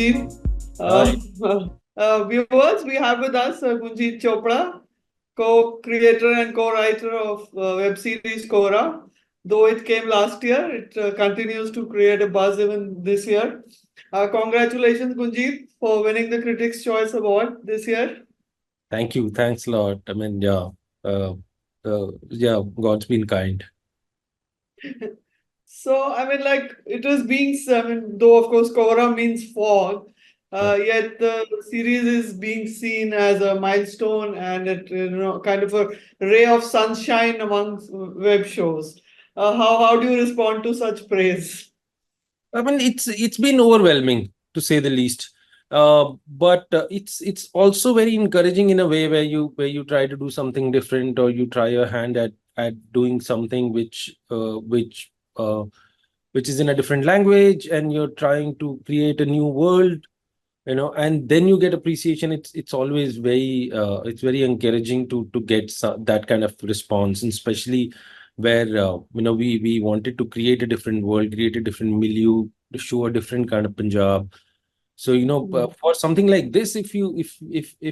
Gunjit. Hi. Viewers, we have with us Gunjit Chopra, co-creator and co-writer of web series Kora. Though it came last year, it continues to create a buzz even this year. Congratulations, Gunjit, for winning the Critics' Choice Award this year. Thank you. Thanks a lot. I mean, God's been kind. So, I mean, like, it is being, I mean, though of course Kohraa means fog, yet the series is being seen as a milestone and it, kind of a ray of sunshine among web shows. How do you respond to such praise? I mean, it's been overwhelming to say the least. But it's also very encouraging in a way where you try to do something different, or you try your hand at doing something which is in a different language, and you're trying to create a new world, and then you get appreciation. It's always very encouraging to get that kind of response, and especially where we wanted to create a different world, create a different milieu, to show a different kind of Punjab. So for something like this, if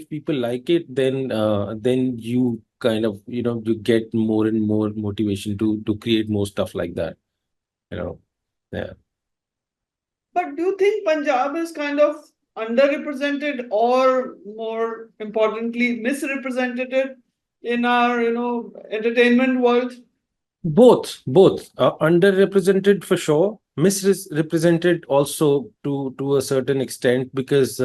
people like it, then you kind of you get more and more motivation to create more stuff like that. you know yeah. But do you think Punjab is kind of underrepresented or more importantly misrepresented in our, entertainment world? Both underrepresented for sure, misrepresented also to a certain extent, because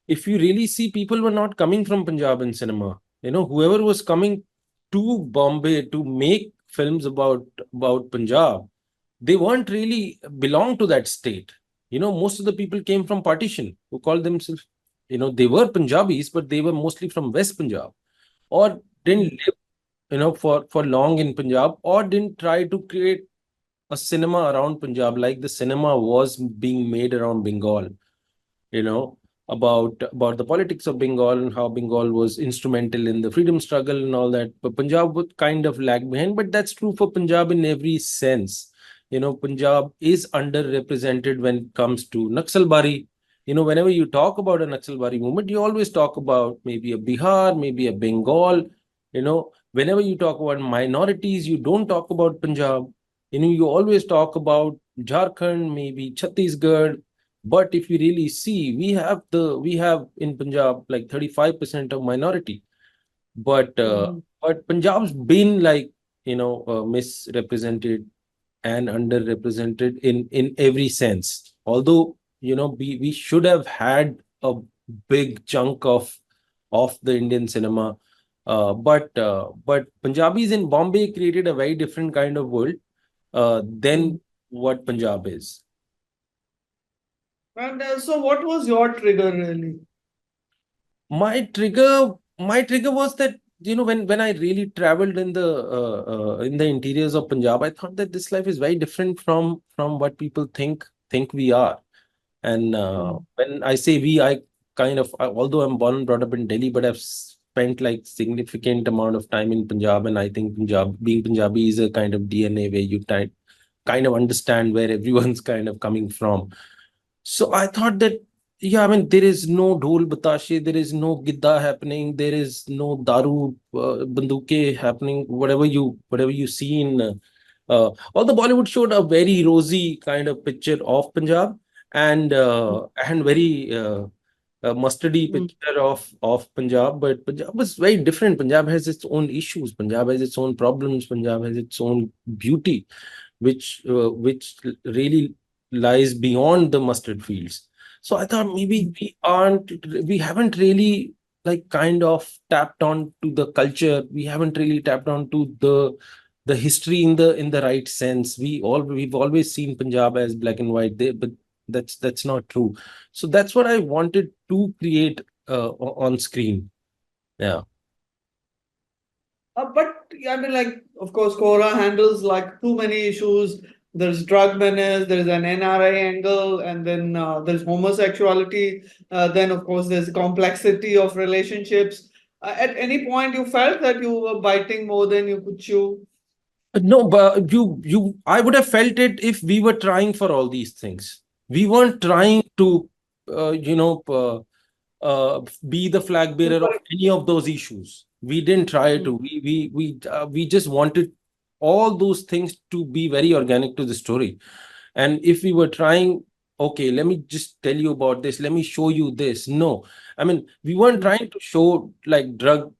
if you really see, people were not coming from Punjab in cinema. Whoever was coming to Bombay to make films about Punjab, they weren't really belong to that state. Most of the people came from partition, who called themselves, they were Punjabis, but they were mostly from West Punjab, or didn't live for long in Punjab, or didn't try to create a cinema around Punjab like the cinema was being made around Bengal, you know, about the politics of Bengal and how Bengal was instrumental in the freedom struggle and all that. But Punjab would kind of lag behind, but that's true for Punjab in every sense. Punjab is underrepresented when it comes to Naxalbari. Whenever you talk about a Naxalbari movement, you always talk about maybe a Bihar, maybe a Bengal. Whenever you talk about minorities, you don't talk about Punjab. You always talk about Jharkhand, maybe Chhattisgarh. But if you really see, we have in Punjab like 35% of minority. But Punjab's been like misrepresented and underrepresented in every sense. Although we should have had a big chunk of the Indian cinema, but Punjabis in Bombay created a very different kind of world than what Punjab is. And so, what was your trigger really? My trigger was that when I really traveled in the interiors of Punjab, I thought that this life is very different from what people think we are. And when I say we, I kind of, although I'm born and brought up in Delhi, but I've spent like significant amount of time in Punjab, and I think being Punjabi is a kind of DNA where you kind of understand where everyone's kind of coming from. So I thought that, yeah, I mean, there is no dhol batashe, there is no gidda happening, there is no daru banduke happening. Whatever you see in all the Bollywood showed a very rosy kind of picture of Punjab, and very mustardy picture of Punjab. But Punjab was very different. Punjab has its own issues. Punjab has its own problems. Punjab has its own beauty, which really lies beyond the mustard fields. So I thought maybe we haven't really like kind of tapped on to the culture. We haven't really tapped on to the history in the right sense. We've always seen Punjab as black and white there, but that's not true. So that's what I wanted to create on screen. Yeah. But I mean, like, of course, Kora handles like too many issues. There's drug menace, there's an NRI angle, and then there's homosexuality. Then, of course, there's complexity of relationships. At any point, you felt that you were biting more than you could chew? No, but I would have felt it if we were trying for all these things. We weren't trying to you know, be the flag bearer of any of those issues. We didn't try to. We just wanted all those things to be very organic to the story. And if we were trying, okay, let me just tell you about this, let me show you this. No, I mean, we weren't trying to show like drug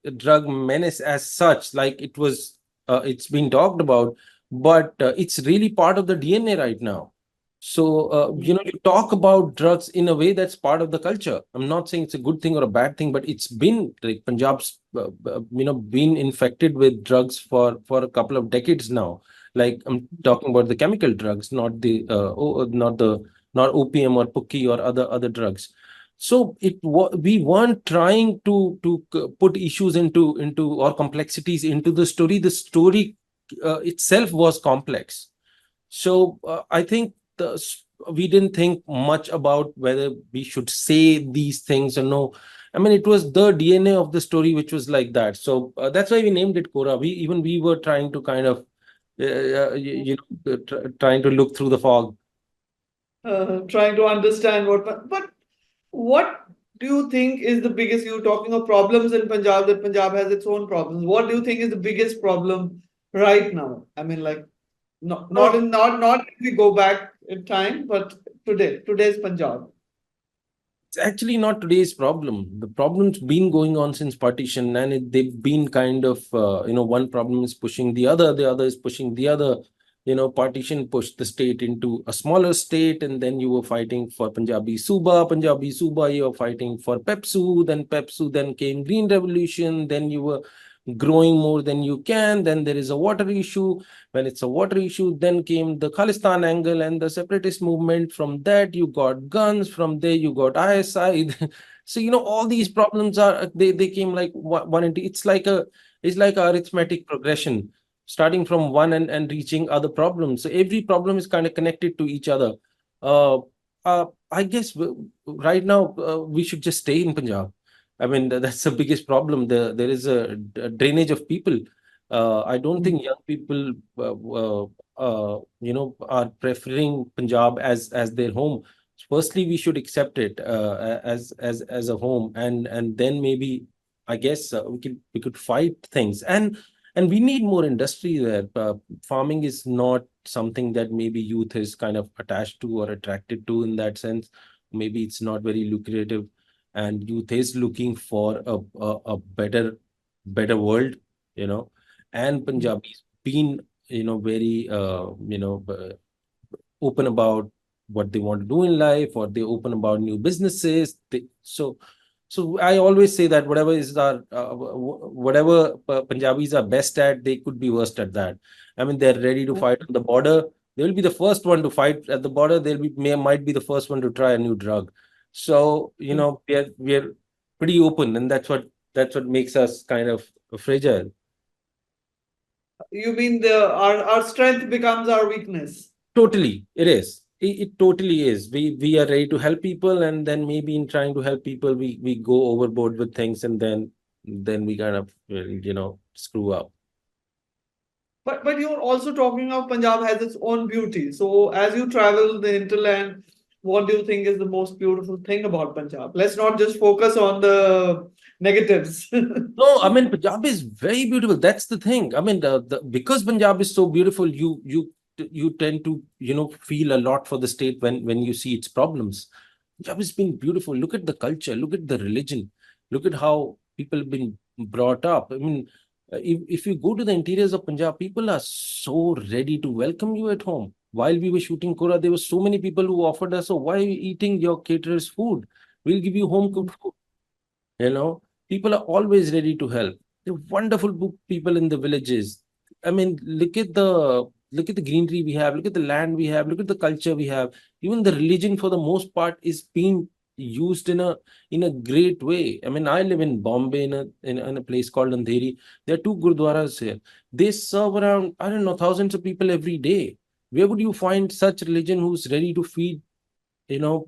menace as such, like it was it's been talked about, but it's really part of the DNA right now. So, you talk about drugs in a way that's part of the culture. I'm not saying it's a good thing or a bad thing, but it's been like Punjab's, been infected with drugs for a couple of decades now. Like I'm talking about the chemical drugs, not the not opium or pukki or other drugs. So we weren't trying to put issues into or complexities into the story. The story itself was complex. So I think we didn't think much about whether we should say these things or no. I mean, it was the DNA of the story which was like that. So that's why we named it Kora. We were trying to kind of trying to look through the fog. Trying to understand but what do you think is the biggest, you're talking of problems in Punjab, that Punjab has its own problems. What do you think is the biggest problem right now? I mean, like, not if we go back in time, but today's Punjab. It's actually not today's problem. The problem's been going on since partition, and they've been kind of, one problem is pushing the other is pushing the other. Partition pushed the state into a smaller state, and then you were fighting for Punjabi Suba, you were fighting for Pepsu, then came Green Revolution, then you were growing more than you can, then there is a water issue. When it's a water issue, then came the Khalistan angle and the separatist movement. From that, you got guns. From there, you got ISI. So all these problems are they came like one into. It's like a arithmetic progression, starting from one and reaching other problems. So every problem is kind of connected to each other. I guess right now we should just stay in Punjab. I mean, that's the biggest problem. There is a drainage of people. I don't think young people, are preferring Punjab as their home. Firstly, we should accept it as a home, and then maybe I guess we could fight things, and we need more industry there. Farming is not something that maybe youth is kind of attached to or attracted to in that sense. Maybe it's not very lucrative, and youth is looking for a better world, and Punjabis been very open about what they want to do in life, or they open about new businesses. So I always say that whatever Punjabis are best at, they could be worst at that. I mean, they're ready to fight on the border. They will be the first one to fight at the border. Might be the first one to try a new drug. So we are pretty open, and that's what makes us kind of fragile. You mean our strength becomes our weakness? Totally, it is. It totally is. We are ready to help people, and then maybe in trying to help people, we go overboard with things, and then we kind of screw up. But you're also talking of Punjab has its own beauty. So as you travel the hinterland, what do you think is the most beautiful thing about Punjab? Let's not just focus on the negatives. No, I mean, Punjab is very beautiful. That's the thing. I mean, because Punjab is so beautiful, you tend to feel a lot for the state when you see its problems. Punjab has been beautiful. Look at the culture. Look at the religion. Look at how people have been brought up. I mean, if you go to the interiors of Punjab, people are so ready to welcome you at home. While we were shooting Kora, there were so many people who offered us, "Oh, why are you eating your caterer's food? We'll give you home cooked food." People are always ready to help. They're wonderful people in the villages. I mean, look at the greenery we have, look at the land we have, look at the culture we have. Even the religion, for the most part, is being used in a great way. I mean, I live in Bombay in a place called Andheri. There are two gurdwaras here. They serve around, I don't know, thousands of people every day. Where would you find such religion who's ready to feed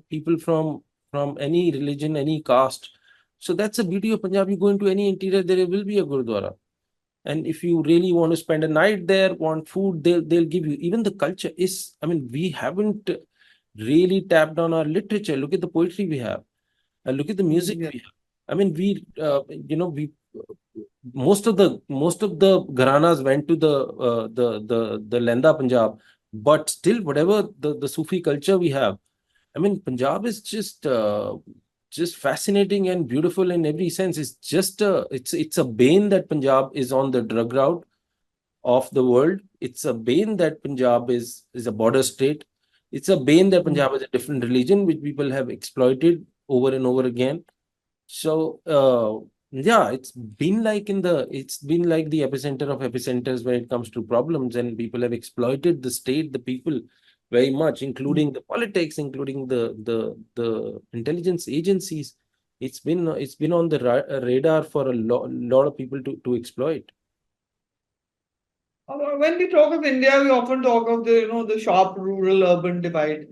people from any religion, any caste? So that's the beauty of Punjab. You go into any interior, there will be a gurdwara. And if you really want to spend a night there, want food, they'll give you. Even the culture is, I mean, we haven't really tapped on our literature. Look at the poetry we have, and look at the music Yeah. we have. I mean, we most of the gharanas went to the Lenda Punjab, but still, whatever the Sufi culture we have, I mean, Punjab is just fascinating and beautiful in every sense. It's just it's a bane that Punjab is on the drug route of the world. It's a bane that Punjab is a border state. It's a bane that Mm. Punjab is a different religion, which people have exploited over and over again. So yeah, it's been like the epicenter of epicenters when it comes to problems, and people have exploited the state, the people very much, including the politics, including the intelligence agencies. It's been on the radar for a lot of people to exploit. When we talk of India, we often talk of the sharp rural-urban divide.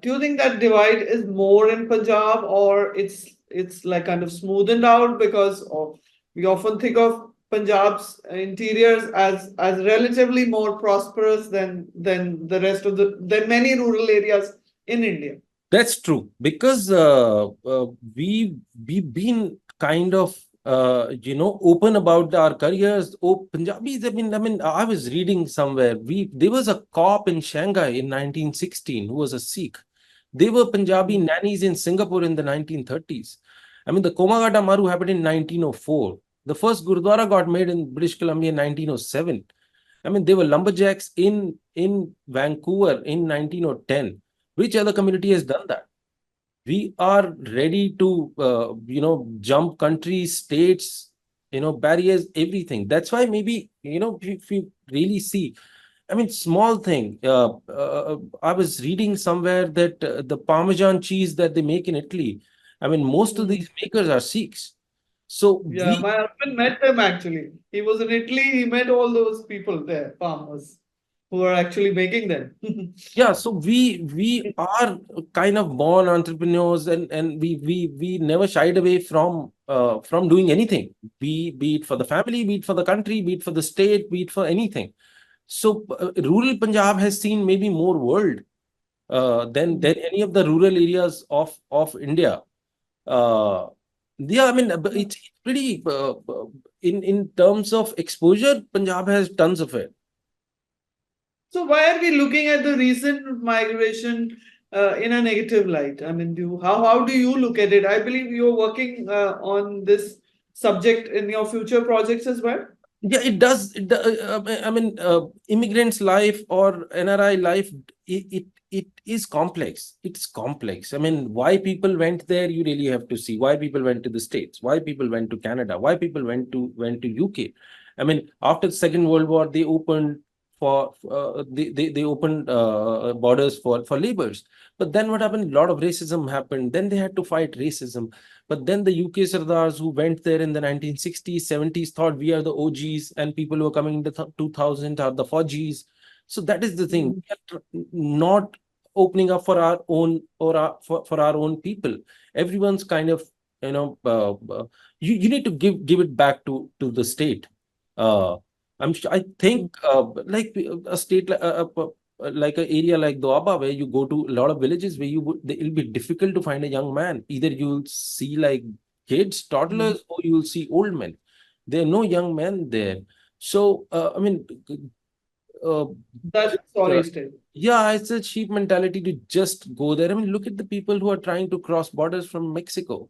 Do you think that divide is more in Punjab, or it's like kind of smoothened out because of we often think of Punjab's interiors as relatively more prosperous than the rest of than many rural areas in India? That's true because we've been kind of open about our careers. Oh, Punjabis. I mean, I was reading somewhere. There was a cop in Shanghai in 1916 who was a Sikh. They were Punjabi Mm. nannies in Singapore in the 1930s. I mean, the Komagata Maru happened in 1904. The first Gurdwara got made in British Columbia in 1907. I mean, they were lumberjacks in Vancouver in 1910. Which other community has done that? We are ready to jump countries, states, barriers, everything. That's why maybe if you really see, I mean, small thing. I was reading somewhere that the Parmesan cheese that they make in Italy, I mean, most of Mm. these makers are Sikhs. So Yeah, we my husband met them actually. He was in Italy. He met all those people there, farmers, who are actually making them. Yeah, so we are kind of born entrepreneurs, and we never shied away from doing anything, be it for the family, be it for the country, be it for the state, be it for anything. So rural Punjab has seen maybe more world than any of the rural areas of India. Uh, yeah, I mean, but it's pretty in terms of exposure, Punjab has tons of it. So why are we looking at the recent migration in a negative light? I mean, how do you look at it? I believe you're working on this subject in your future projects as well. Yeah, it does. I mean, immigrants' life or NRI life, it is complex. It's complex. I mean, why people went there, you really have to see. Why people went to the States? Why people went to Canada? Why people went to UK? I mean, after the Second World War, they opened they opened borders for laborers. But then what happened? A lot of racism happened. Then they had to fight racism. But then the UK Sardars who went there in the 1960s, 70s thought we are the OGs, and people who are coming in the 2000 are the 4Gs. So that is the thing. Mm. We are not opening up for our own or for our own people. Everyone's kind of, you need to give it back to the state. Uh, I think like a state like an area like Doaba, where you go to a lot of villages where it'll be difficult to find a young man. Either you'll see like kids, Mm. toddlers, or you'll see old men. There are no young men there. So I mean, uh, That's uh, sorry, Steve. yeah, it's a cheap mentality to just go there. I mean, look at the people who are trying to cross borders from Mexico.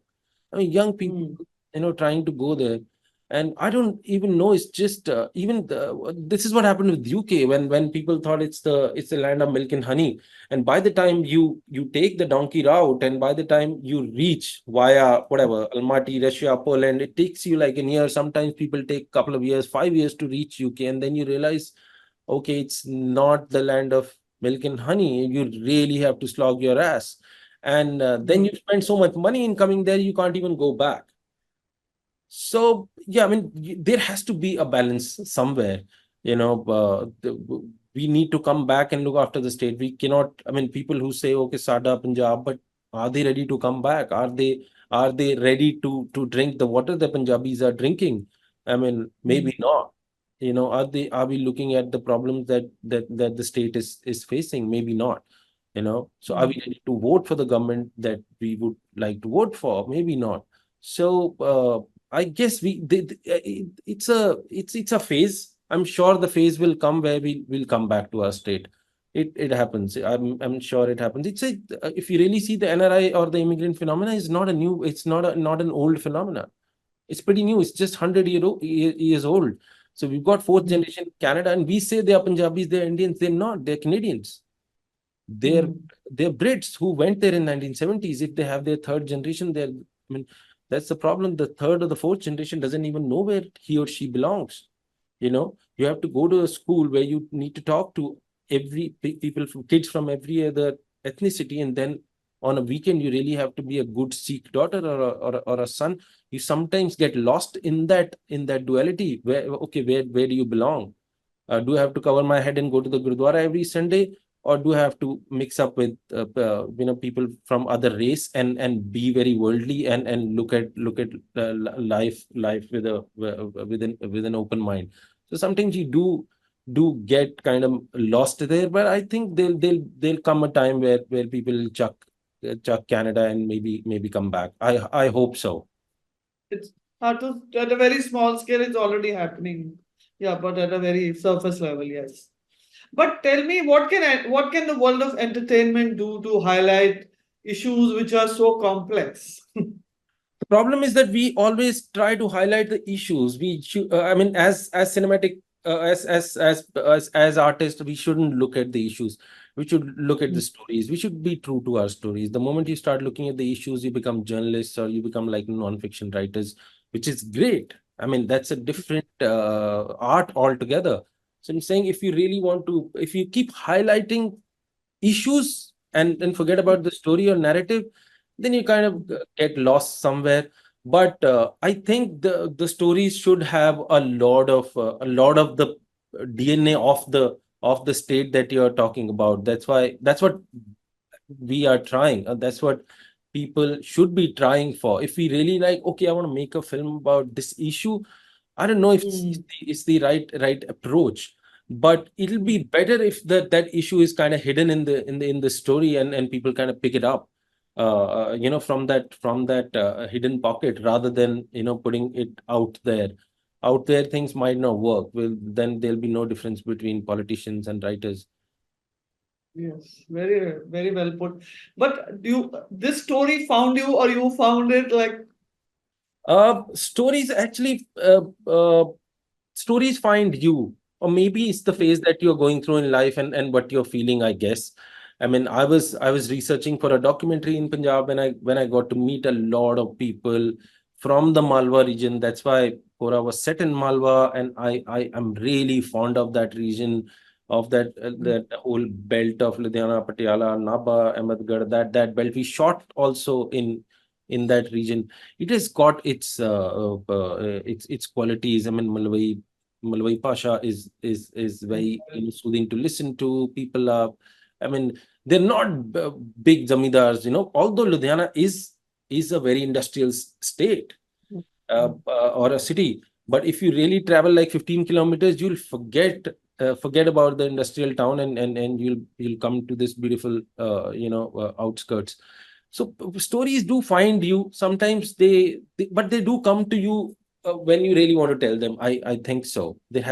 I mean, young people, Mm. trying to go there. And I don't even know. It's just this is what happened with UK when people thought it's the land of milk and honey. And by the time you take the donkey route, and by the time you reach via whatever Almaty, Russia, Poland, it takes you like a year. Sometimes people take a couple of years, 5 years to reach UK, and then you realize, okay, it's not the land of milk and honey. You really have to slog your ass, and then Mm. you spend so much money in coming there, you can't even go back. So yeah, I mean, there has to be a balance somewhere. We need to come back and look after the state. We cannot. I mean, people who say, "Okay, Sada Punjab," but are they ready to come back? Are they ready to drink the water the Punjabis are drinking? I mean, Mm. maybe not. Are we looking at the problems that the state is facing? Maybe not. So are we ready to vote for the government that we would like to vote for? Maybe not. So I guess it's a phase. I'm sure the phase will come where we will come back to our state. It happens. I'm sure it happens. If you really see the NRI or the immigrant phenomena is not a new. It's not an old phenomena. It's pretty new. It's just 100 years old. So we've got fourth generation Canada, and we say they are Punjabis, they're Indians. They're not. They're Canadians. They're they're Brits who went there in 1970s. If they have their third generation, that's the problem. The third or the fourth generation doesn't even know where he or she belongs. You have to go to a school where you need to talk to kids from every other ethnicity, and then on a weekend you really have to be a good Sikh daughter or a son. You sometimes get lost in that duality. Where do you belong? Do I have to cover my head and go to the Gurdwara every Sunday, or do I have to mix up with people from other race and be very worldly and look at life with an open mind? So sometimes you do get kind of lost there, but I think there'll come a time where people will chuck Canada and maybe come back. I hope so. It's at a very small scale, it's already happening. Yeah, but at a very surface level, yes. But tell me, what can the world of entertainment do to highlight issues which are so complex? The problem is that we always try to highlight the issues. We should, as cinematic, as artists, we shouldn't look at the issues. We should look at the stories. We should be true to our stories. The moment you start looking at the issues, you become journalists or you become like non-fiction writers, which is great. That's a different art altogether. So I'm saying, if you keep highlighting issues and forget about the story or narrative, then you kind of get lost somewhere. But I think the stories should have a lot of the DNA of the state that you're talking about. That's what we are trying. That's what people should be trying for. If we really like, okay, I want to make a film about this issue, I don't know if it's the right approach, but it'll be better if that issue is kind of hidden in the story, and people kind of pick it up, from that hidden pocket, rather than putting it out there. Out there, things might not work. Well, then there'll be no difference between politicians and writers. Yes, very, very well put. But this story found you, or you found it like? Stories actually, stories find you, or maybe it's the phase that you're going through in life and what you're feeling, I guess. I was researching for a documentary in Punjab, when I got to meet a lot of people from the Malwa region. That's why Kora was set in Malwa, and I am really fond of that region, of that whole belt of Ludhiana, Patiala, Nabha, Ahmedgarh, that belt. We shot also in that region. It has got its qualities. Malwai Pasha is very soothing to listen to. People are, they're not big zamidars. Although Ludhiana is a very industrial state, or a city, but if you really travel like 15 kilometers, you'll forget about the industrial town, and you'll come to this beautiful outskirts. So stories do find you. Sometimes but they do come to you when you really want to tell them. I think so. There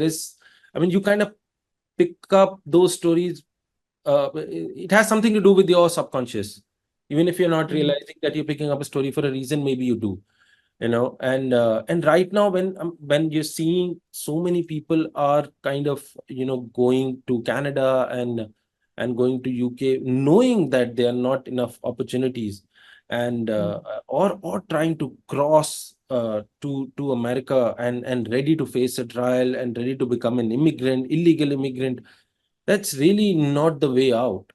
is. You kind of pick up those stories. It has something to do with your subconscious. Even if you're not realizing that you're picking up a story for a reason, maybe you do. And right now, when you're seeing so many people are kind of going to Canada and going to UK, knowing that there are not enough opportunities, and or trying to cross to America, and ready to face a trial, and ready to become an illegal immigrant. That's really not the way out.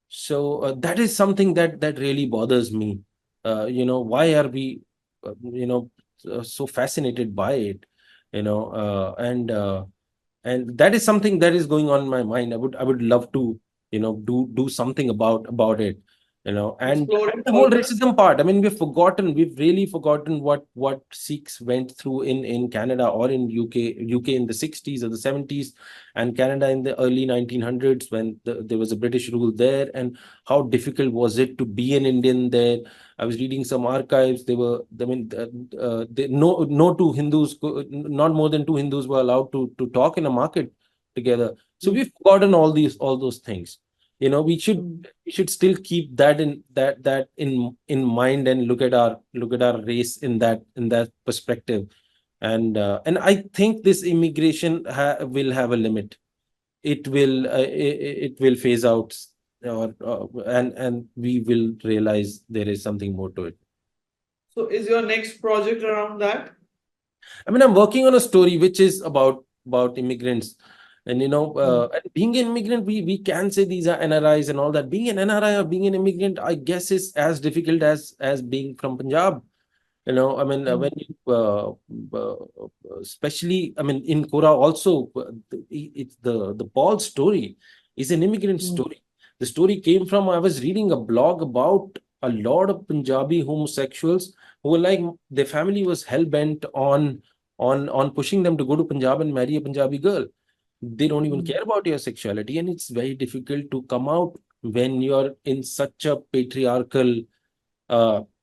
So that is something that really bothers me. Why are we so fascinated by it? And that is something that is going on in my mind. I would love to do something about it. and Exploring the whole politics. racism part. I mean, we've really forgotten what Sikhs went through in Canada or in UK in the 60s or the 70s, and Canada in the early 1900s when there was a British rule there, and how difficult was it to be an Indian there. I was reading some archives. No two Hindus, not more than two Hindus were allowed to talk in a market together. So Mm, we've forgotten all those things. We should mm. we should still keep that in mind, and look at our race in that perspective. And I think this immigration will have a limit. It will phase out, and we will realize there is something more to it. So is your next project around that? I mean, I'm working on a story which is about immigrants, and Mm, and being an immigrant, we can say these are NRIs and all that. Being an NRI or being an immigrant, I guess, is as difficult as being from Punjab. I mean, when mm, you, especially, I mean, in Kora also, it's the Paul story is an immigrant mm, story. The story came from, I was reading a blog about a lot of Punjabi homosexuals who were like, their family was hell bent on pushing them to go to Punjab and marry a Punjabi girl. They don't even mm, care about your sexuality, and it's very difficult to come out when you're in such a patriarchal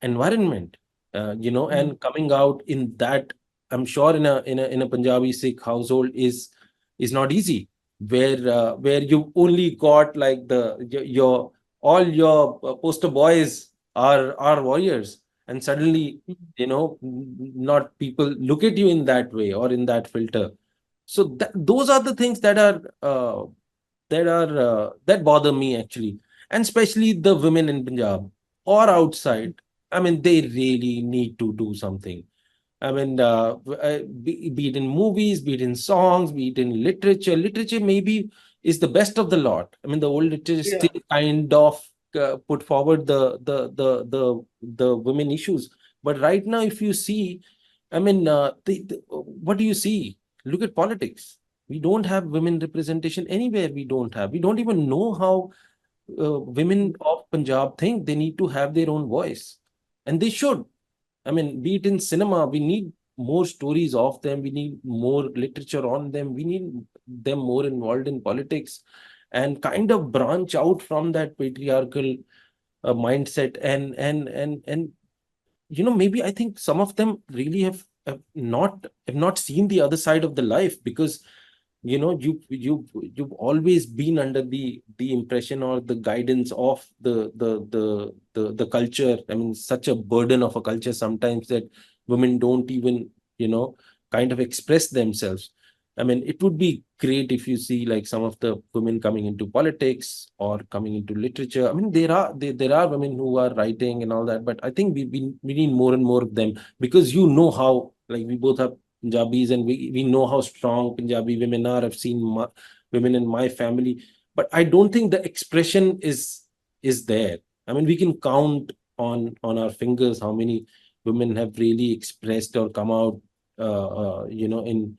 environment, mm, and coming out in that, I'm sure in a Punjabi Sikh household is not easy, where you only got like your all your poster boys are warriors, and suddenly, mm. not people look at you in that way or in that filter. So those are the things that bother me actually, and especially the women in Punjab or outside. I mean, they really need to do something. I mean, be it in movies, be it in songs, be it in literature. Literature maybe is the best of the lot. I mean, the old literature Yeah. still kind of put forward the women issues. But right now, if you see, I mean, what do you see? Look at politics. We don't have women representation anywhere. We don't have. We don't even know how women of Punjab think they need to have their own voice, and they should. I mean, be it in cinema, we need more stories of them. We need more literature on them. We need them more involved in politics, and kind of branch out from that patriarchal mindset. And maybe I think some of them really have not seen the other side of the life, because you've always been under the impression or the guidance of the culture. I mean, such a burden of a culture sometimes that women don't even kind of express themselves. I mean, it would be great if you see like some of the women coming into politics or coming into literature. I mean, there are women who are writing and all that, but I think we need more and more of them, because how, like, we both have Punjabis, and we know how strong Punjabi women are. I've seen women in my family, but I don't think the expression is there. I mean, we can count on our fingers how many women have really expressed or come out, in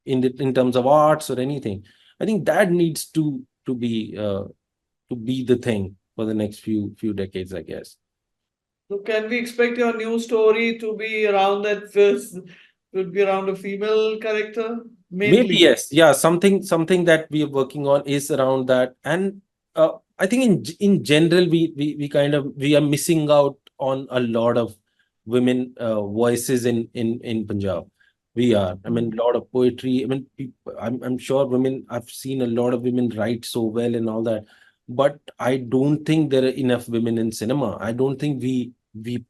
in terms of arts or anything. I think that needs to be the thing for the next few decades, I guess. So can we expect your new story to be around that first, would be around a female character Maybe mainly? yes, yeah. Something that we are working on is around that, and I think in general we are missing out on a lot of women voices in Punjab. We are. I mean, Mm. a lot of poetry. I mean, I'm sure women. I've seen a lot of women write so well and all that, but I don't think there are enough women in cinema. I don't think we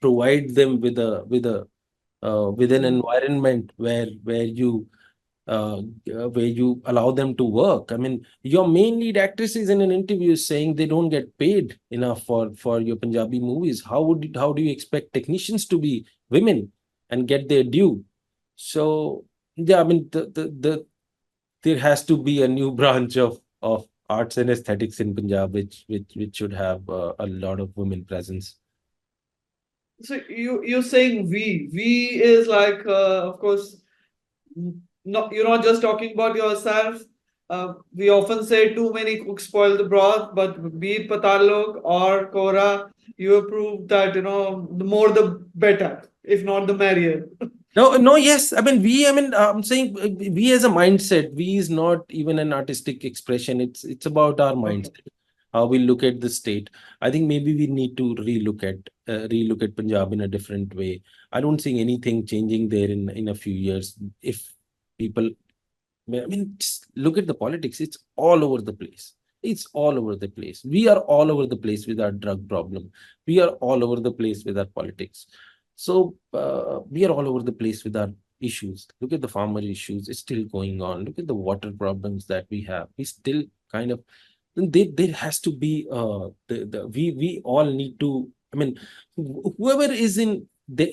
provide them with an Mm. environment where you allow them to work. I mean, your main lead actress is in an interview saying they don't get paid enough for your Punjabi movies. How do you expect technicians to be women and get their due? So yeah, I mean, there has to be a new branch of arts and aesthetics in Punjab, which should have a lot of women presence. So you're saying we is like of course, not you're not just talking about yourself. we often say too many cooks spoil the broth, but be it Patalok or Kora, you have proved that, the more the better, if not the merrier. No, yes. I'm saying we as a mindset, we is not even an artistic expression. It's about our Okay. mindset, how we look at the state. I think maybe we need to relook at Punjab in a different way. I don't see anything changing there in a few years. If people, just look at the politics. It's all over the place. It's all over the place. We are all over the place with our drug problem. We are all over the place with our politics. So we are all over the place with our issues. Look at the farmer issues. It's still going on. Look at the water problems that we have. We still kind of, there has to be we all need to. Whoever is in they,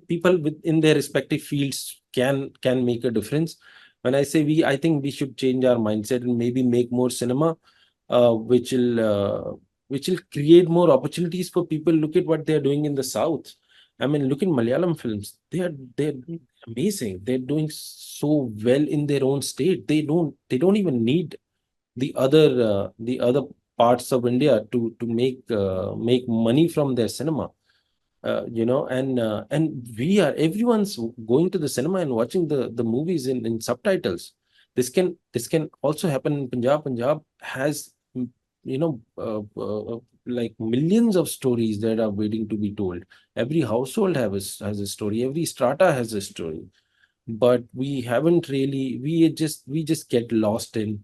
people within their respective fields can make a difference. When I say we, I think we should change our mindset and maybe make more cinema, which will create more opportunities for people. Look at what they're doing in the south. Look at Malayalam films. They're amazing. They're doing so well in their own state. They don't even need the other parts of India to make money from their cinema. And everyone's going to the cinema and watching the movies in subtitles. This can also happen in Punjab. Punjab has like millions of stories that are waiting to be told. Every household has a story. Every strata has a story. But we haven't really we just get lost in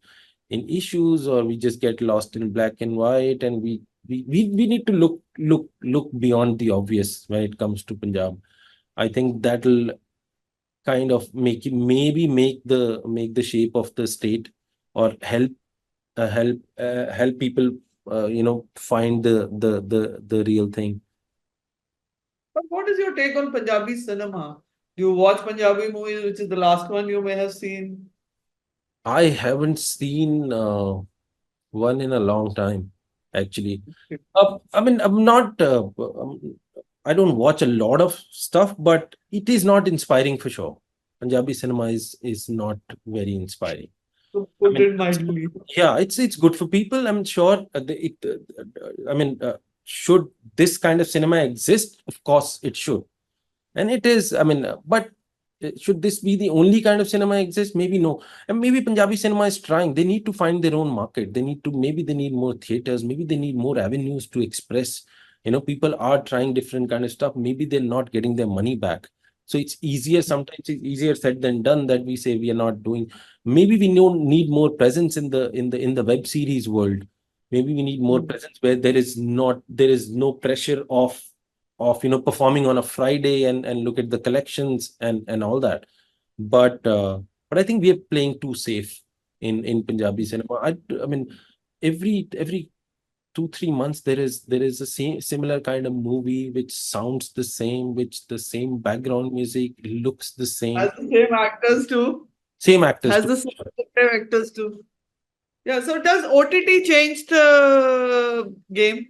issues, or we just get lost in black and white, and we need to look beyond the obvious when it comes to Punjab. I think that'll kind of make the shape of the state, or help people find the real thing. But what is your take on Punjabi cinema? Do you watch Punjabi movies, which is the last one you may have seen? I haven't seen one in a long time, actually. I'm not. I don't watch a lot of stuff, but it is not inspiring for sure. Punjabi cinema is not very inspiring. To I put mean, it mildly. yeah, it's good for people. I'm sure. Should this kind of cinema exist? Of course, it should, and it is. But should this be the only kind of cinema exist? Maybe no. And maybe Punjabi cinema is trying. They need to find their own market. Maybe they need more theaters. Maybe they need more avenues to express. People are trying different kind of stuff. Maybe they're not getting their money back. So it's easier. Sometimes it's easier said than done, that we say we are not doing. Maybe we don't need more presence in the web series world. Maybe we need more presence where there is no pressure of performing on a Friday, and look at the collections and all that. But I think we are playing too safe in Punjabi cinema. I mean every 2-3 months there is a similar kind of movie which sounds the same, which the same background music looks the same, Has the same actors too. same actors Has too. the same actors too. Yeah. So does OTT change the game?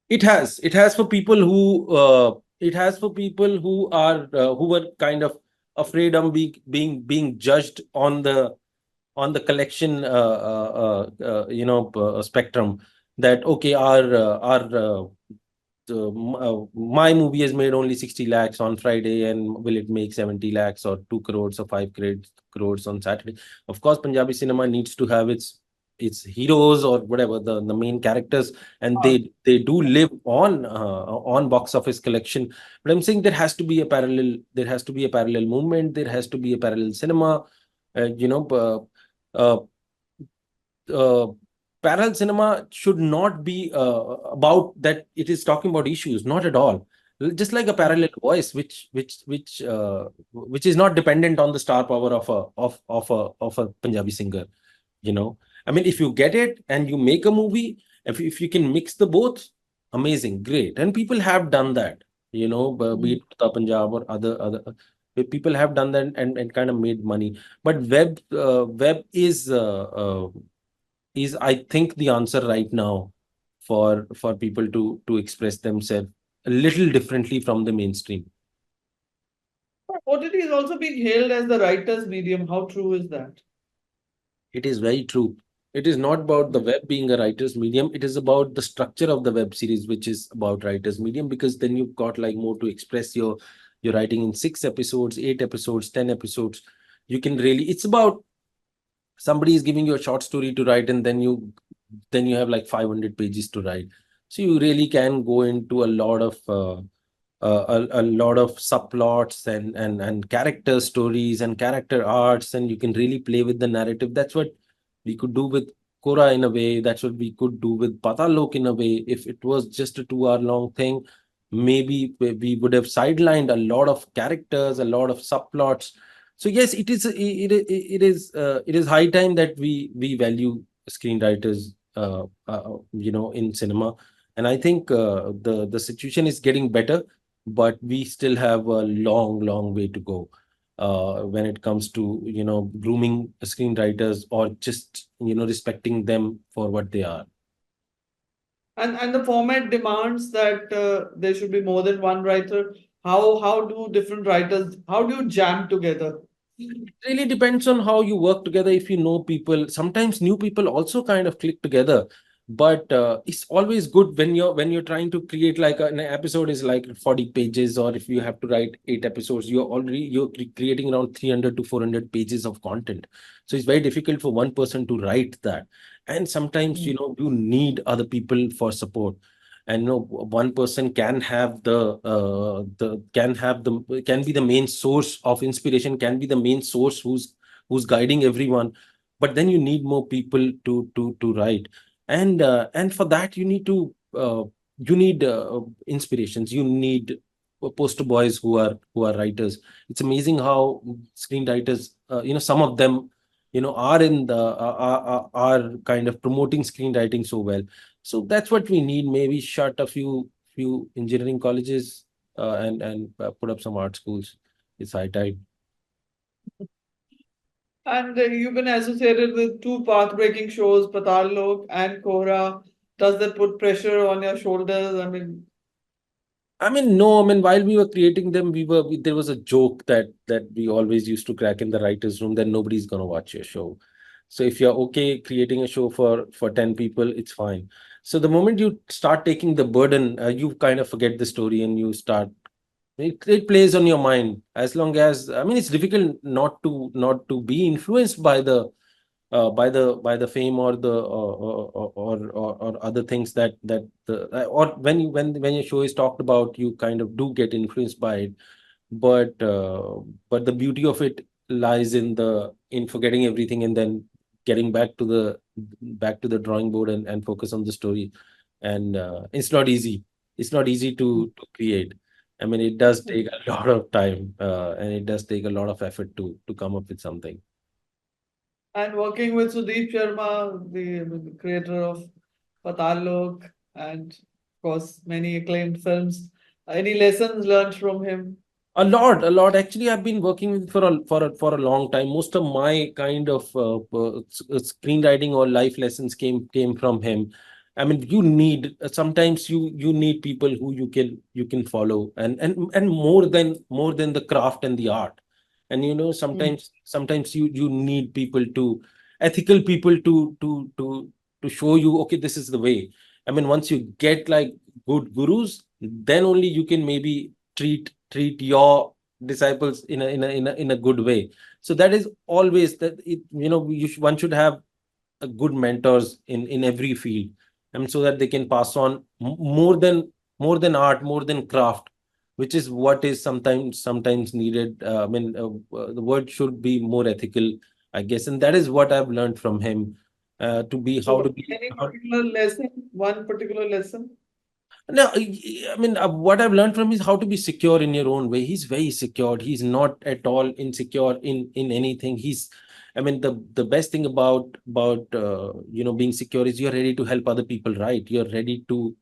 It has for people who were kind of afraid of being judged on the collection spectrum, that okay, my movie has made only 60 lakhs on Friday, and will it make 70 lakhs or 2 crores or 5 crores on Saturday? Of course, Punjabi cinema needs to have its heroes, or whatever, the main characters, and Ah, they do live on box office collection. But I'm saying there has to be a parallel movement, there has to be a parallel cinema. uh, you know uh, uh, Parallel cinema should not be about that it is talking about issues, not at all. Just like a parallel voice, which is not dependent on the star power of a Punjabi singer. you know if you get it and you make a movie, if you can mix the both, amazing, great. And people have done that, be it Uttar Punjab or other people have done that, and kind of made money. But web is I think the answer right now for people to express themselves a little differently from the mainstream. but OTT is also being hailed as the writer's medium. How true is that? It is very true. It is not about the web being a writer's medium. It is about the structure of the web series, which is about writer's medium, because then you've got like more to express your writing in 6 episodes, 8 episodes, 10 episodes. You can really, it's about somebody is giving you a short story to write, and then you have like 500 pages to write. So you really can go into a lot of a lot of subplots and character stories and character arts, and you can really play with the narrative. That's what we could do with Kora in a way. That's what we could do with Patalok in a way. If it was just a 2 hour long thing, maybe we would have sidelined a lot of characters, a lot of subplots. So yes, it is high time that we value screenwriters, in cinema. And I think the situation is getting better, but we still have a long way to go when it comes to grooming screenwriters, or just respecting them for what they are. And the format demands that there should be more than one writer. How do different writers, how do you jam together? It really depends on how you work together. If you know people, sometimes new people also kind of click together. But it's always good when you're trying to create like an episode is like 40 pages, or if you have to write 8 episodes, you're creating around 300 to 400 pages of content. So it's very difficult for one person to write that. And sometimes you need other people for support. And one person can have the can be the main source of inspiration, can be the main source who's guiding everyone. But then you need more people to write. And for that you need inspirations. You need poster boys who are writers. It's amazing how screenwriters, some of them are in the are kind of promoting screenwriting so well. So that's what we need. Maybe shut a few engineering colleges, and put up some art schools. It's high time. And you've been associated with two path-breaking shows, Patal Lok and Kohraa. Does that put pressure on your shoulders? No. While we were creating them, there was a joke that we always used to crack in the writers' room, that nobody's gonna watch your show. So if you're okay creating a show for 10 people, it's fine. So the moment you start taking the burden, you kind of forget the story, and you start. It plays on your mind. As long as, it's difficult not to be influenced by the fame, or the or other things or when your show is talked about, you kind of do get influenced by it. But the beauty of it lies in forgetting everything, and then getting back to the drawing board, and focus on the story. And it's not easy to create. It does take a lot of time, and it does take a lot of effort to come up with something. And working with Sudeep Sharma, the creator of Patal Lok, and of course many acclaimed films. Any lessons learned from him? A lot. Actually, I've been working with for a long time. Most of my kind of screenwriting or life lessons came from him. You need sometimes you need people who you can follow, and more than the craft and the art. And Mm. sometimes you need people to ethical people to show you, okay, this is the way. Once you get like good gurus, then only you can maybe treat your disciples in a good way. So that is always that one should have a good mentors in every field, so that they can pass on more than art, more than craft, which is what is sometimes needed. The word should be more ethical, I guess, and that is what I've learned from him, to be how to So, be any particular lesson? One particular lesson? No, what I've learned from him is how to be secure in your own way. He's very secured. He's not at all insecure in anything. The best thing about being secure is you're ready to help other people, right? You're ready to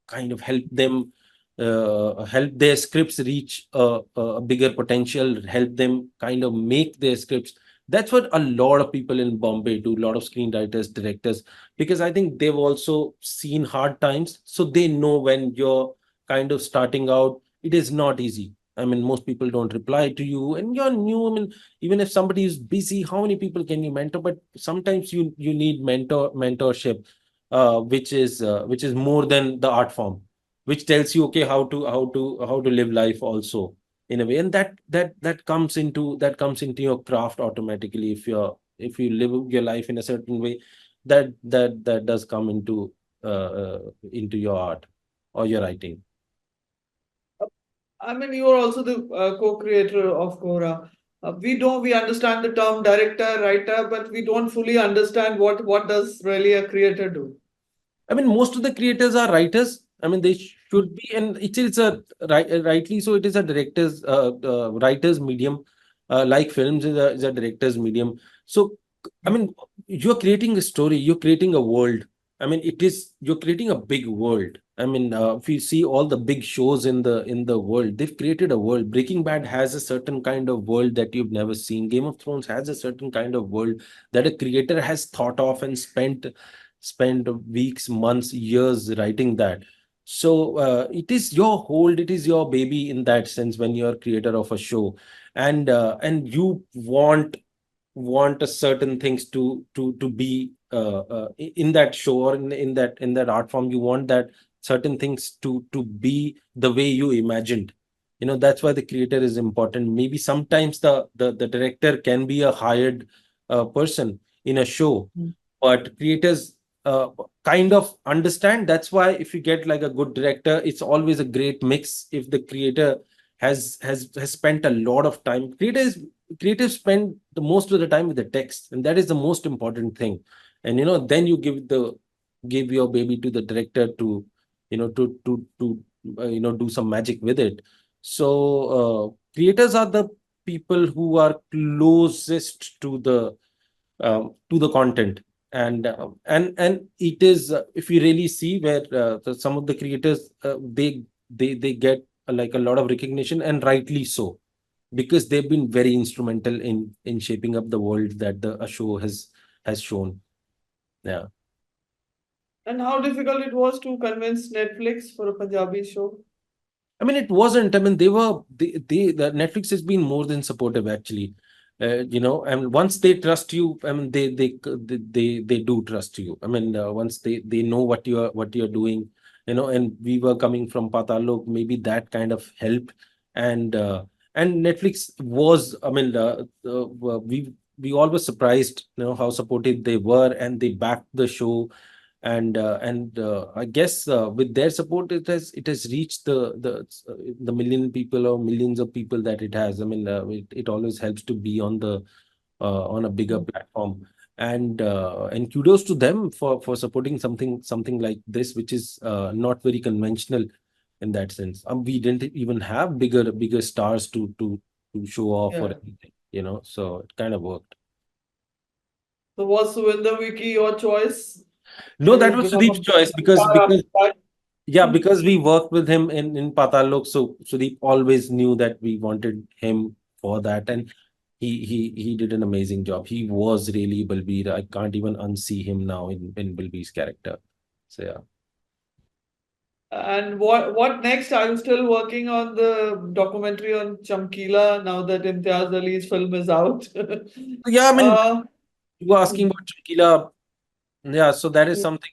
kind of help them, help their scripts reach a bigger potential, help them kind of make their scripts. That's what a lot of people in Bombay do, a lot of screenwriters, directors, because I think they've also seen hard times. So they know when you're kind of starting out, it is not easy. I mean, most people don't reply to you, and you're new. I mean, even if somebody is busy, how many people can you mentor? But sometimes you need mentorship, which is more than the art form, which tells you, okay, how to live life also in a way, and that comes into your craft automatically. If you live your life in a certain way, that does come into your art or your writing. I mean, you are also the co-creator of Kora. We understand the term director, writer, but we don't fully understand what does really a creator do. I mean, most of the creators are writers. I mean, they should be, and it's a rightly so. It is a director's writer's medium, like films is a director's medium. So, I mean, you're creating a story. You're creating a world. I mean, you're creating a big world. I mean, if you see all the big shows in the world, they've created a world. Breaking Bad has a certain kind of world that you've never seen. Game of Thrones has a certain kind of world that a creator has thought of and spent weeks, months, years writing that. So it is your hold, it is your baby in that sense when you're creator of a show, and you want a certain things to be in that show, or in that art form. You want that certain things to be the way you imagined. That's why the creator is important. Maybe sometimes the director can be a hired person in a show, Mm. but creators uh, kind of understand. That's why if you get like a good director, it's always a great mix. If the creator has spent a lot of time, creators spend the most of the time with the text, and that is the most important thing. And then you give your baby to the director to do some magic with it. So creators are the people who are closest to the content. And it is, if you really see where some of the creators, they get like a lot of recognition, and rightly so, because they've been very instrumental in shaping up the world that the a show has shown. Yeah. And how difficult it was to convince Netflix for a Punjabi show. I mean, it wasn't. I mean, the Netflix has been more than supportive, actually. And once they trust you, I mean, they do trust you. I mean, once they know what you're doing, and we were coming from Patalok, maybe that kind of helped. And Netflix was, I mean, we all were surprised, how supportive they were, and they backed the show. And I guess with their support, it has reached the million people or millions of people that it has. I mean, it always helps to be on a bigger platform. And kudos to them for supporting something like this, which is not very conventional in that sense. We didn't even have bigger stars to show off or Yeah. anything, so it kind of worked. So was Suvinder Wiki your choice No, when that you was become Sudeep's choice, a because star after because that? yeah, because we worked with him in Patalok, so Sudeep always knew that we wanted him for that, and he did an amazing job. He was really Balbir. I can't even unsee him now in Balbir's character. So yeah. And what next? Are you still working on the documentary on Chamkila now that Imtiaz Ali's film is out? So, yeah, I mean, uh, you were asking mm, about Chakila. Yeah, so that is mm, something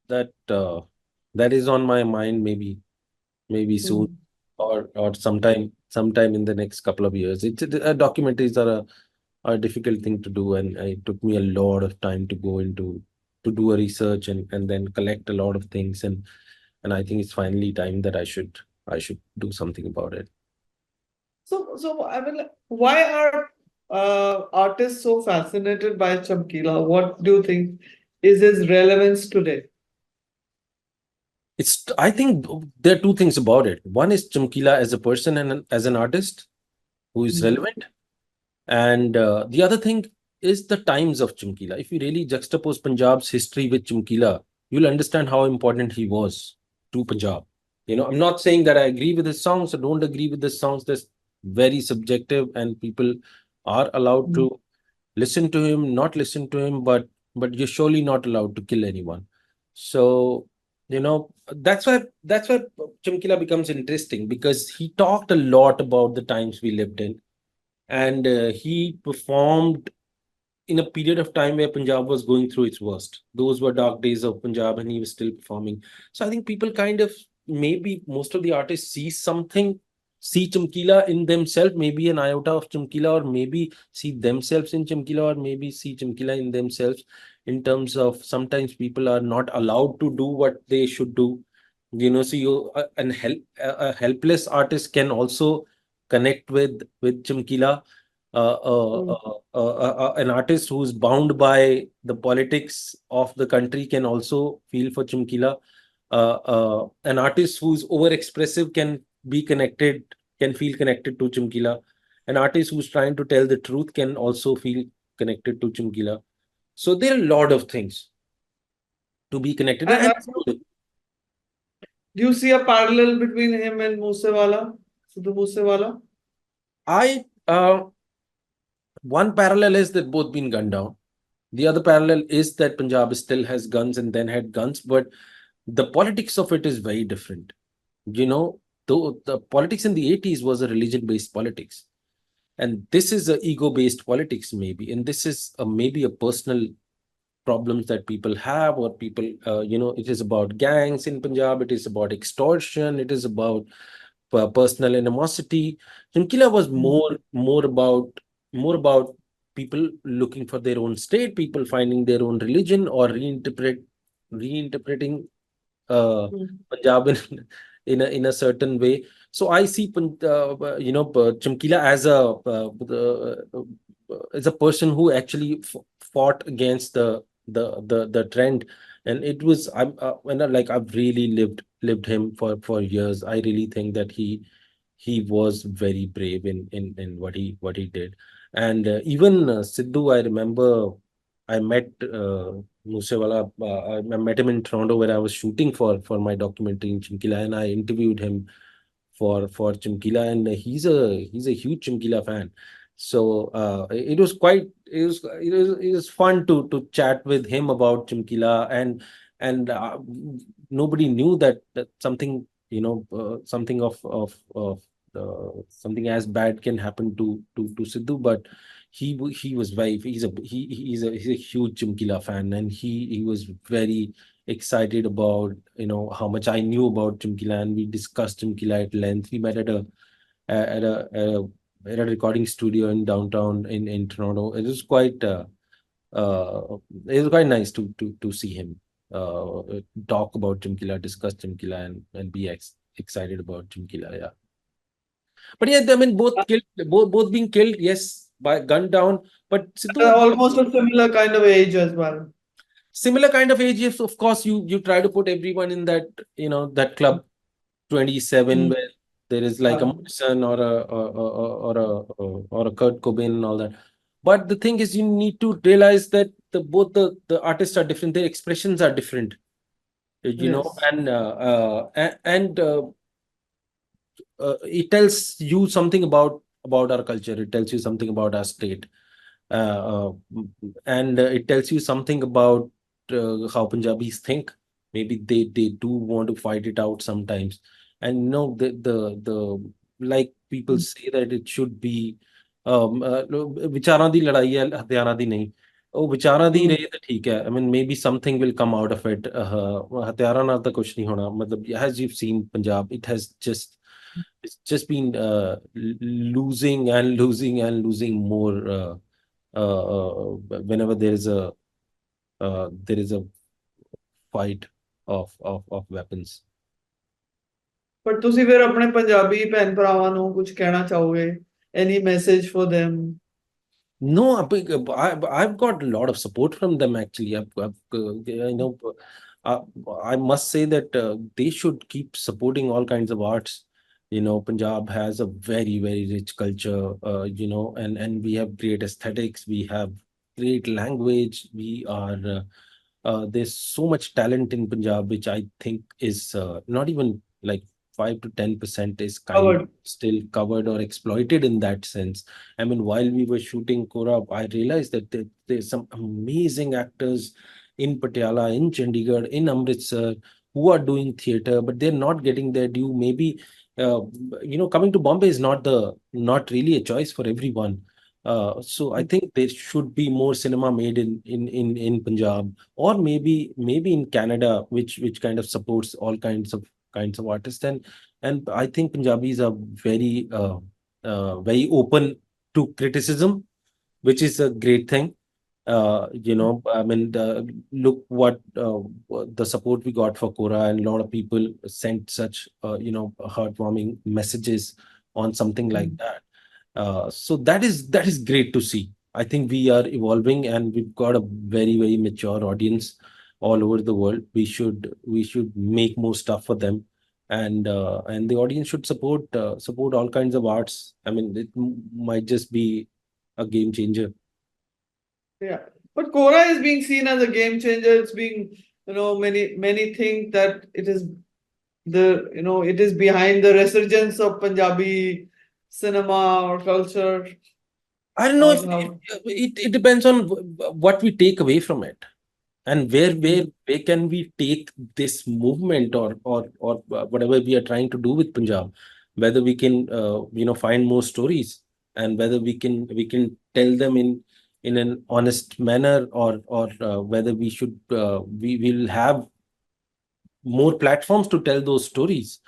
that is on my mind, maybe soon, mm. or sometime in the next couple of years. Documentaries are a difficult thing to do, and it took me a lot of time to go into to do a research, and then collect a lot of things, and I think it's finally time that I should do something about it. So I mean, why are artists so fascinated by Chamkila? What do you think is his relevance today? I think there are two things about it. One is Chamkila as a person and as an artist who is Mm, relevant. And the other thing is the times of Chumkila. If you really juxtapose Punjab's history with Chumkila, you'll understand how important he was to Punjab. I'm not saying that I agree with his songs or don't agree with his songs. That's very subjective, and people are allowed mm. to listen to him, not listen to him, but you're surely not allowed to kill anyone. So That's why Chamkila becomes interesting, because he talked a lot about the times we lived in, and he performed in a period of time where Punjab was going through its worst. Those were dark days of Punjab, and he was still performing. So I think people kind of, maybe most of the artists see Chamkila in themselves, maybe an iota of Chamkila, or maybe see themselves in Chamkila, or maybe see Chamkila in themselves, in terms of sometimes people are not allowed to do what they should do. So a helpless artist can also connect with Chamkila. Mm. An artist who's bound by the politics of the country can also feel for Chimkila. An artist who's overexpressive can feel connected to Chimkila. An artist who's trying to tell the truth can also feel connected to Chimkila. So there are a lot of things to be connected. And And do you see a parallel between him and Moosewala, Sidhu Moosewala? I one parallel is that both been gunned down. The other parallel is that Punjab still has guns and then had guns, but the politics of it is very different. Though the politics in the 80s was a religion-based politics, and this is a ego-based politics, maybe, and this is maybe a personal problems that people have, or people, it is about gangs in Punjab, it is about extortion, it is about personal animosity. Chimkila was more about people looking for their own state, people finding their own religion, or reinterpreting Mm. Punjab in a certain way. So I see Chimkila as a person who actually fought against the trend, and it was when I've really lived him for years. I really think that he was very brave in what he did. And even Sidhu, I remember I met Moosewala. I met him in Toronto, where I was shooting for my documentary in Chimkila, and I interviewed him for Chimkila, and he's a huge Chimkila fan. So it was fun to chat with him about Chimkila, and nobody knew that something, something of something as bad can happen to Sidhu. But he was very he's a huge Chimkila fan, and he was very excited about how much I knew about Chimkila, and we discussed Chimkila at length. We met at a, at a, at a recording studio in downtown in Toronto. It was quite nice to see him talk about Chimkila, discuss Chimkila, and be excited about Chimkila. Yeah. But yeah, I mean, both being killed, yes, by gunned down. But Sidhu, Almost a similar kind of age as well. similar kind of age. Yes, of course, you try to put everyone in that club 27, Mm. where there is like a Yeah. Morrison or a Kurt Cobain and all that. But the thing is, you need to realize that both the artists are different, their expressions are different, Yes. and it tells you something about our culture. It tells you something about our state, uh, uh, and it tells you something about how Punjabis think. Maybe they do want to fight it out sometimes, and the like people say that it should be ਵਿਚਾਰਾਂ ਦੀ ਲੜਾਈ ਹੈ ਹਥਿਆਰਾਂ ਦੀ ਨਹੀਂ ਉਹ ਵਿਚਾਰਾਂ ਦੀ Mm. ਰਹੇ ਤਾਂ ਠੀਕ ਹੈ I mean maybe something will come out of it ਹਥਿਆਰਾਂ ਨਾਲ ਤਾਂ ਕੁਝ ਨਹੀਂ ਹੋਣਾ ਮਤਲਬ as you've seen Punjab it has it's just been losing and losing and losing more whenever there is a fight of weapons. ਪਰ ਤੁਸੀਂ ਫਿਰ ਆਪਣੇ ਪੰਜਾਬੀ ਭੈਣ ਭਰਾਵਾਂ ਨੂੰ ਕੁਝ ਕਹਿਣਾ ਚਾਹੋਗੇ? Any message for them? No, I've got a lot of support from them actually. Uh, I must say that they should keep supporting all kinds of arts. Punjab has a very, very rich culture, and we have great aesthetics, we have great language, there's so much talent in Punjab, which I think is not even like 5 to 10% is kind of Covered. still covered or exploited in that sense. I mean, while we were shooting Kora, I realized that there's some amazing actors in Patiala, in Chandigarh, in Amritsar, who are doing theater, but they're not getting their due. Maybe coming to Bombay is not really a choice for everyone. So I think there should be more cinema made in Punjab, or maybe in Canada, which kind of supports all kinds of artists. And I think Punjabis are very open to criticism, which is a great thing. I mean, look what the support we got for Kora, and a lot of people sent such heartwarming messages on something like that. So that is great to see. I think we are evolving, and we've got a very mature audience all over the world. We should make more stuff for them, and the audience should support all kinds of arts. I mean, it might just be a game changer. Yeah. But Kora is being seen as a game changer. It's being, many think that it is it is behind the resurgence of Punjabi cinema or culture. I don't know if How? it depends on what we take away from it, and where can we take this movement, or whatever we are trying to do with Punjab, whether we can find more stories, and whether we can tell them in an honest manner, or whether we will have more platforms to tell those stories.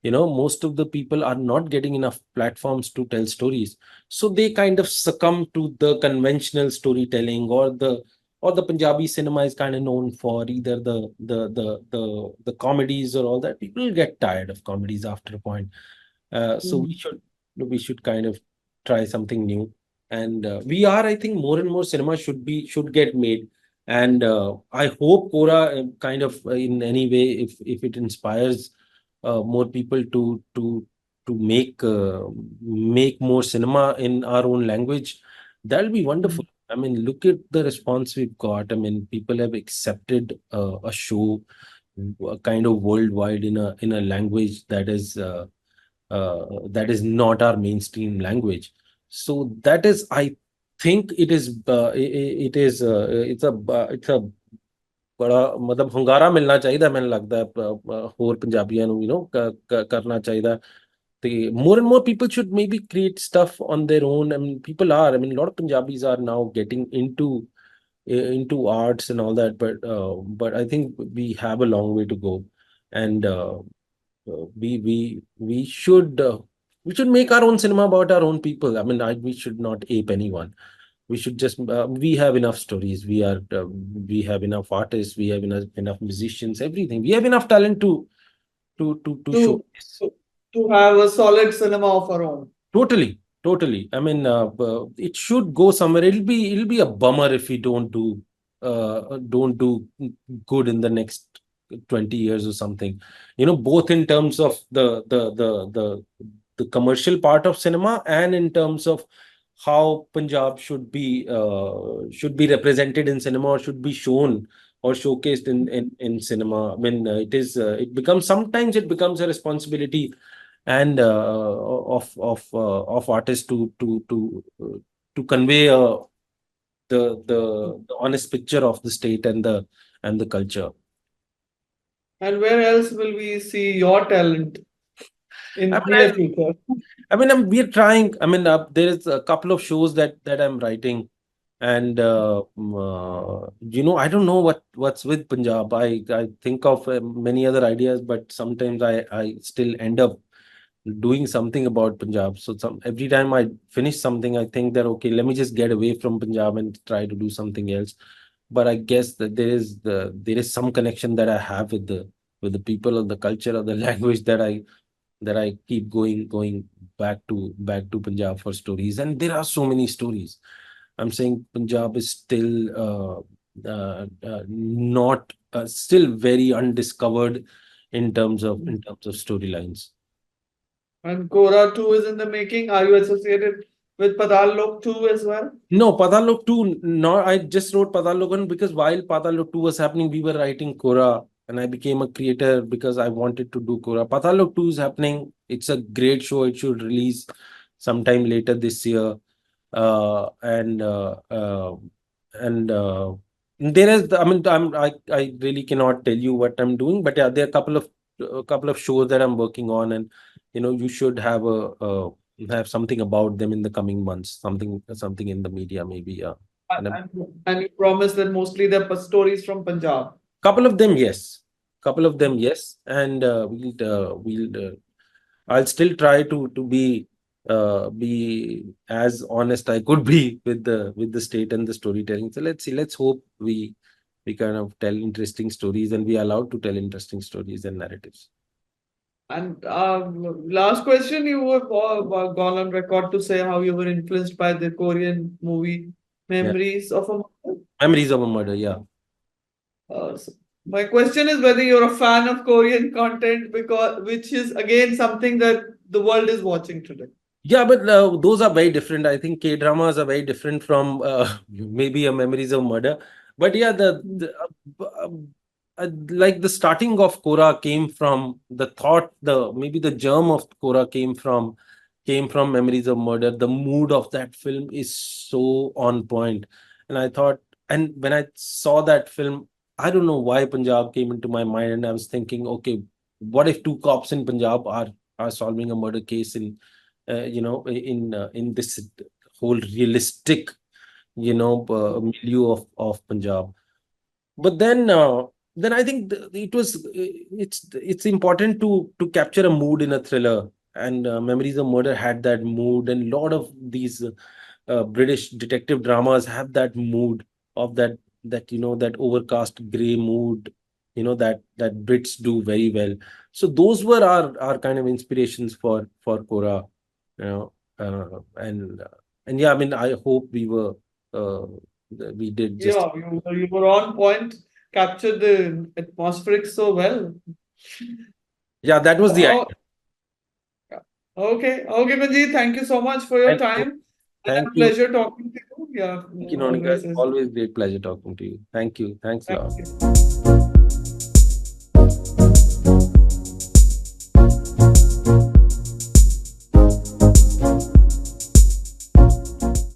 Most of the people are not getting enough platforms to tell stories, so they kind of succumb to the conventional storytelling, or the Punjabi cinema is kind of known for either the comedies or all that. People get tired of comedies after a point. So we should kind of try something new, and I think more and more cinema should get made. And I hope Kora kind of in any way, if it inspires more people to make more cinema in our own language, that'll be wonderful. I mean, look at the response we've got. I mean, people have accepted a show kind of worldwide in a language that is not our mainstream language. So that is, I think it is it's a बड़ा मतलब ਹੁੰਗਾਰਾ ਮਿਲਣਾ ਚਾਹੀਦਾ, ਮੈਨੂੰ ਲੱਗਦਾ ਹੈ, ਹੋਰ ਪੰਜਾਬੀਆਂ ਨੂੰ ਕਰਨਾ ਚਾਹੀਦਾ, ਤੇ more and more people should maybe create stuff on their own. I mean, a lot of Punjabis are now getting into arts and all that, but I think we have a long way to go. And we should make our own cinema about our own people. I mean, we should not ape anyone. We should just we have enough stories. We have enough artists. We have enough musicians. Everything. We have enough talent to show. To have a solid cinema of our own. Totally. I mean, it should go somewhere. It'll be a bummer if we don't do good in the next 20 years or something. Both in terms of the commercial part of cinema, and in terms of how Punjab should be represented in cinema, or should be shown or showcased in cinema. I mean, sometimes it becomes a responsibility and of artists to convey the honest picture of the state and the culture. And where else will we see your talent in near future? I mean, we're trying. I mean, there is a couple of shows that I'm writing, and I don't know what's with Punjab. I think of many other ideas, but sometimes I still end up doing something about Punjab. So every time I finish something, I think that, okay, let me just get away from Punjab and try to do something else. But I guess that there is some connection that I have with the people, or the culture, or the language, that I keep going back to Punjab for stories. And there are so many stories. I'm saying Punjab is not still very undiscovered in terms of storylines. And Kora 2 is in the making. Are you associated with Padal Lok 2 as well? No, Pathal Lok 2, no, I just wrote Pathal Lok 1 because while Pathal Lok 2 was happening, we were writing Kora, and I became a creator because I wanted to do Kora. Pathal Lok 2 is happening. It's a great show. It should release sometime later this year. And There is, I mean, I really cannot tell you what I'm doing, but yeah, there are a couple of shows that I'm working on, and you should have something about them in the coming months, something in the media maybe. Yeah, and a And you promise that mostly they're stories from Punjab. couple of them, yes, and I'll still try to be as honest I could be with the state and the storytelling. So let's see. Let's hope we kind of tell interesting stories and we are allowed to tell interesting stories and narratives. And last question, you have gone on record to say how you were influenced by the Korean movie Yeah, Memories of a Mother. memories of a murder. Yeah. So my question is whether you're a fan of Korean content, because which is again something that the world is watching today. Yeah, but those are very different. I think K dramas are very different from maybe a memories of murder. But yeah, like the starting of Kora came from the thought, maybe the germ of Kora came from memories of murder. The mood of that film is so on point, and I thought, and when I saw that film, I don't know why Punjab came into my mind, and I was thinking, okay, what if two cops in Punjab are solving a murder case in this whole realistic milieu of Punjab. But then I think it's important to capture a mood in a thriller, and Memories of Murder had that mood, and a lot of these British detective dramas have that mood of that overcast gray mood, that Brits do very well. So those were our kind of inspirations for Kora, you know, and yeah, I mean, I hope uh, we did just. Yeah, you were on point, captured the atmospheric so well. Yeah, that was the Oh, idea. yeah. Okay, okay, Manjeet, thank you so much for your Thank you. time. And Thank a you. pleasure talking to you. Yeah, Thank you, Nonika. always is. Always great pleasure talking to you. Thank you. Thanks a Thank lot. you.